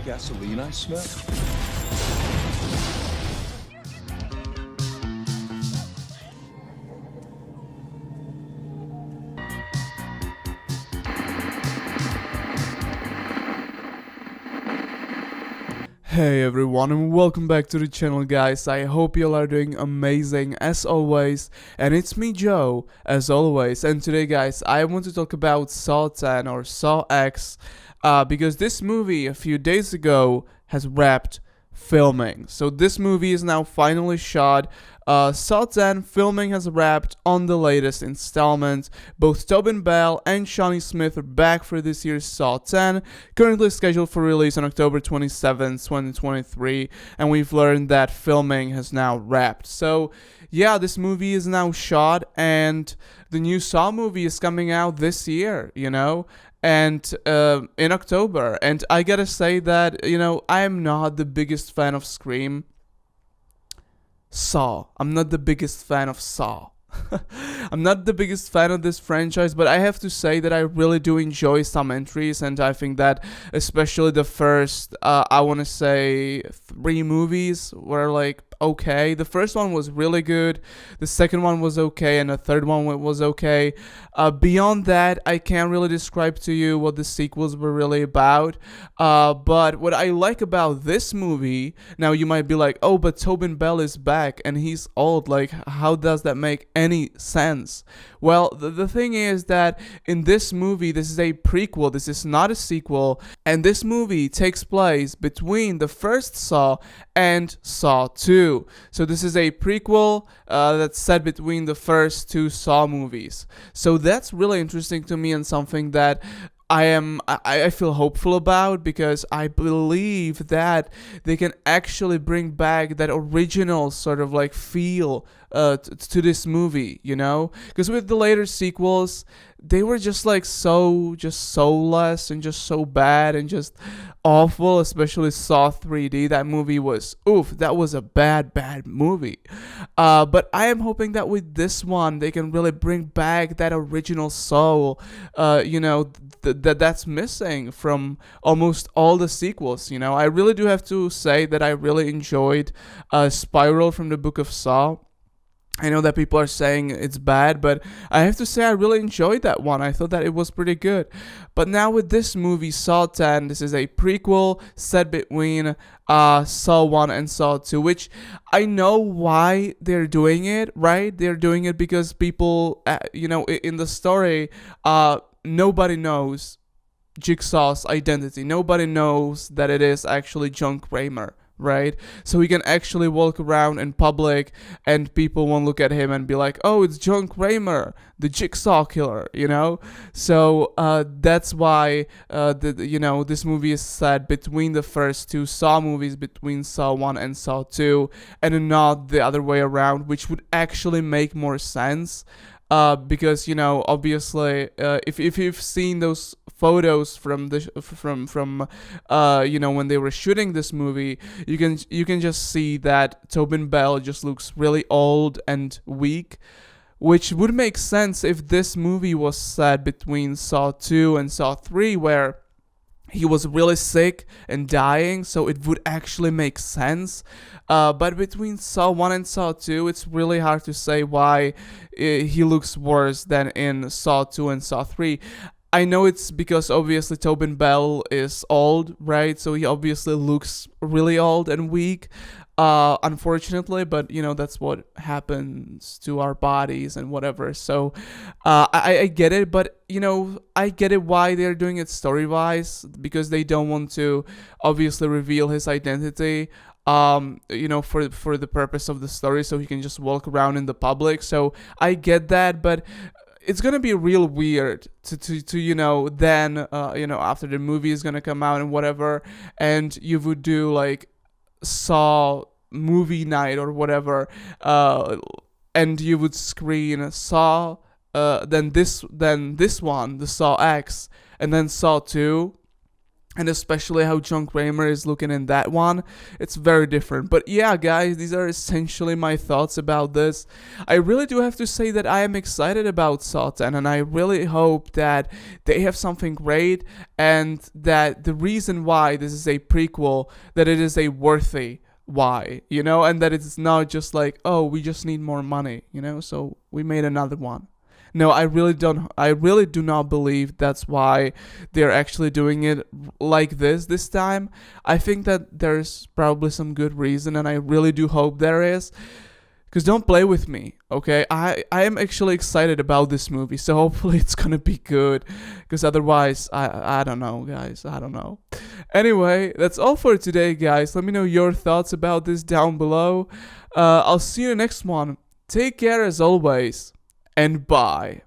gasoline I smell? Hey everyone and welcome back to the channel, guys. I hope you all are doing amazing as always, and it's me, Joe, as always. And today, guys, I want to talk about Saw 10 or Saw X because this movie a few days ago has wrapped filming. So this movie is now finally shot. Saw 10 filming has wrapped on the latest installment. Both Tobin Bell and Shawnee Smith are back for this year's Saw 10, currently scheduled for release on October 27th, 2023, and we've learned that filming has now wrapped. So yeah, this movie is now shot, and the new Saw movie is coming out this year, and in October. And I gotta say that, I am not the biggest fan of Scream. Saw. I'm not the biggest fan of Saw. I'm not the biggest fan of this franchise, but I have to say that I really do enjoy some entries, and I think that especially the first, I want to say 3 movies were like okay. The first one was really good, the second one was okay, and the third one was okay. Beyond that, I can't really describe to you what the sequels were really about. But what I like about this movie, now you might be like, oh, but Tobin Bell is back and he's old. Like, how does that make any sense? Well, the thing is that in this movie, this is a prequel, this is not a sequel, and this movie takes place between the first Saw and Saw 2. So this is a prequel that's set between the first 2 Saw movies. So that's really interesting to me, and something that I feel hopeful about, because I believe that they can actually bring back that original sort of like feel to this movie, because with the later sequels, they were just like just soulless and just so bad and just awful, especially Saw 3D. That movie was, that was a bad movie. But I am hoping that with this one, they can really bring back that original soul, that's missing from almost all the sequels. I really do have to say that I really enjoyed Spiral from the Book of Saw. I know that people are saying it's bad, but I have to say I really enjoyed that one. I thought that it was pretty good. But now with this movie, Saw 10, this is a prequel set between Saw 1 and Saw 2, which I know why they're doing it, right? They're doing it because people, in the story, nobody knows Jigsaw's identity. Nobody knows that it is actually John Kramer, right? So he can actually walk around in public and people won't look at him and be like, oh, it's John Kramer, the Jigsaw killer, So that's why this movie is set between the first 2 Saw movies, between Saw 1 and Saw 2, and not the other way around, which would actually make more sense. Because obviously, if you've seen those photos from when they were shooting this movie, you can just see that Tobin Bell just looks really old and weak, which would make sense if this movie was set between Saw 2 and Saw 3, where he was really sick and dying, so it would actually make sense. But between Saw 1 and Saw 2, it's really hard to say why he looks worse than in Saw 2 and Saw 3. I know it's because obviously Tobin Bell is old, right? So he obviously looks really old and weak, unfortunately, but that's what happens to our bodies and whatever. So I get it, but I get it why they're doing it story-wise, because they don't want to obviously reveal his identity, for the purpose of the story, so he can just walk around in the public. So I get that, but it's gonna be real weird to then after the movie is gonna come out and whatever, and you would do like Saw movie night or whatever, and you would screen Saw, then this one, the Saw X, and then Saw 2, and especially how John Kramer is looking in that one, it's very different. But yeah, guys, these are essentially my thoughts about this. I really do have to say that I am excited about Saw 10, and I really hope that they have something great, and that the reason why this is a prequel, that it is a worthy why, and that it's not just like, oh, we just need more money, so we made another one. No, I really don't. I really do not believe that's why they're actually doing it like this time. I think that there's probably some good reason, and I really do hope there is. Because don't play with me, okay? I am actually excited about this movie, so hopefully it's gonna be good. Because otherwise, I don't know, guys. I don't know. Anyway, that's all for today, guys. Let me know your thoughts about this down below. I'll see you in the next one. Take care as always, and bye.